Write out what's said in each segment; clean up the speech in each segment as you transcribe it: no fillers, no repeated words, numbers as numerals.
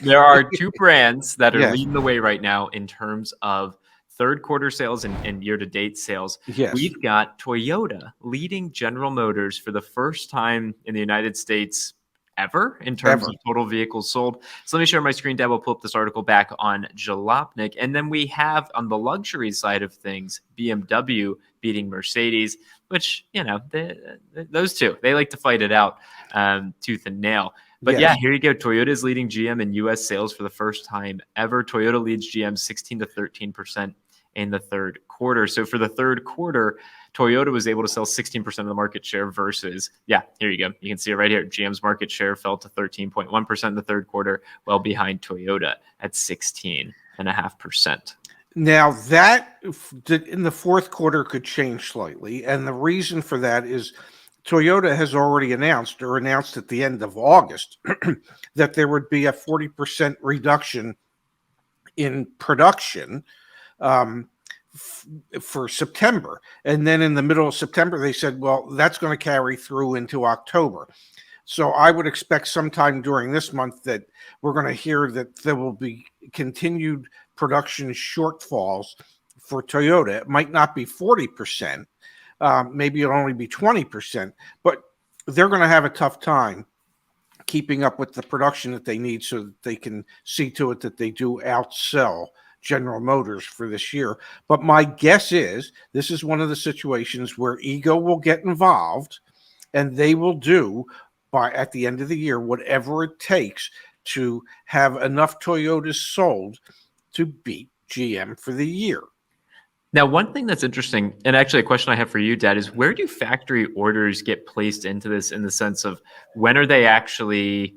There are two brands that are Yes, leading the way right now in terms of third quarter sales and year-to-date sales. yes, We've got Toyota leading General Motors for the first time in the United States ever in terms ever. of total vehicles sold. So let me share my screen, Deb. We'll pull up this article back on Jalopnik. And then we have on the luxury side of things, BMW beating Mercedes, which, those two, they like to fight it out tooth and nail. But yeah, Yes. here you go. Toyota is leading GM in U.S. sales for the first time ever. Toyota leads GM 16 to 13% in the third quarter. So for the third quarter, Toyota was able to sell 16% of the market share versus, here you go. You can see it right here. GM's market share fell to 13.1% in the third quarter, well behind Toyota at 16.5%. Now that in the fourth quarter could change slightly, and the reason for that is Toyota has already announced at the end of August that there would be a 40% reduction in production for September. And then in the middle of September, they said, well, that's going to carry through into October. So I would expect sometime during this month that we're going to hear that there will be continued production shortfalls for Toyota. It might not be 40%. Maybe it'll only be 20%, but they're going to have a tough time keeping up with the production that they need so that they can see to it that they do outsell General Motors for this year. But my guess is this is one of the situations where ego will get involved and they will do at the end of the year whatever it takes to have enough Toyotas sold to beat GM for the year. Now, one thing that's interesting, and actually a question I have for you, Dad, is where do factory orders get placed into this in the sense of when are they actually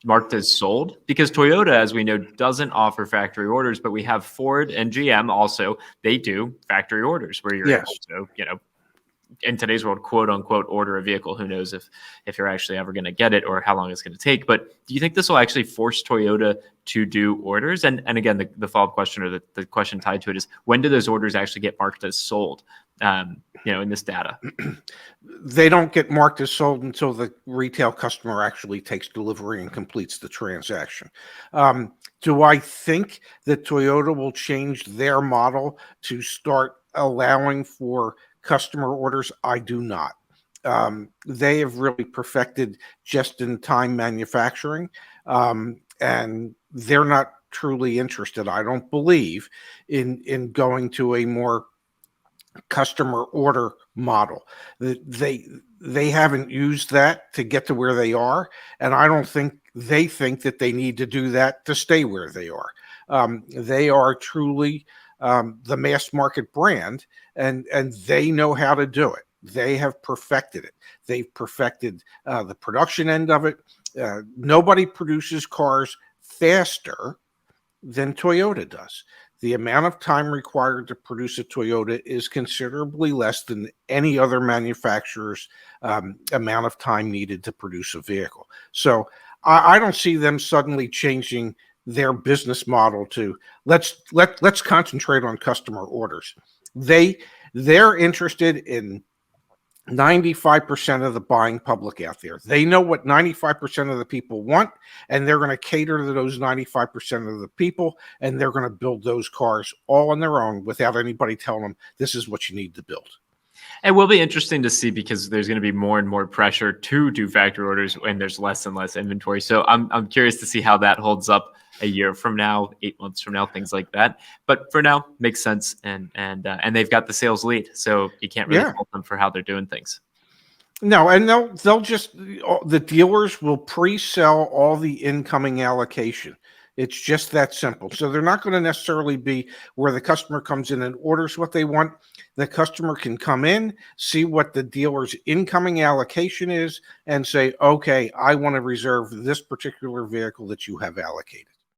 marked as sold? Because Toyota, as we know, doesn't offer factory orders, but we have Ford and GM also, they do factory orders where you're able to, in today's world, quote unquote, order a vehicle. Who knows if you're actually ever going to get it or how long it's going to take. But do you think this will actually force Toyota to do orders? And again, the follow-up question or the question tied to it is, when do those orders actually get marked as sold, in this data? They don't get marked as sold until the retail customer actually takes delivery and completes the transaction. Do I think that Toyota will change their model to start allowing for customer orders? I do not. They have really perfected just-in-time manufacturing, and they're not truly interested, I don't believe, in going to a more customer order model. They haven't used that to get to where they are, and I don't think they think that they need to do that to stay where they are. They are truly the mass market brand, and they know how to do it. They have perfected it. They've perfected the production end of it. Nobody produces cars faster than Toyota does. The amount of time required to produce a Toyota is considerably less than any other manufacturer's amount of time needed to produce a vehicle. So I don't see them suddenly changing their business model to let's concentrate on customer orders. They're interested in 95% of the buying public out there. They know what 95% of the people want, and they're going to cater to those 95% of the people, and they're going to build those cars all on their own without anybody telling them this is what you need to build. It will be interesting to see because there's going to be more and more pressure to do factory orders when there's less and less inventory. So I'm curious to see how that holds up a year from now, 8 months from now, things like that. But for now, makes sense, and they've got the sales lead, so you can't really fault them for how they're doing things. No, and they'll just the dealers will pre-sell all the incoming allocation. It's just that simple. So they're not going to necessarily be where the customer comes in and orders what they want. The customer can come in, see what the dealer's incoming allocation is, and say, okay, I want to reserve this particular vehicle that you have allocated.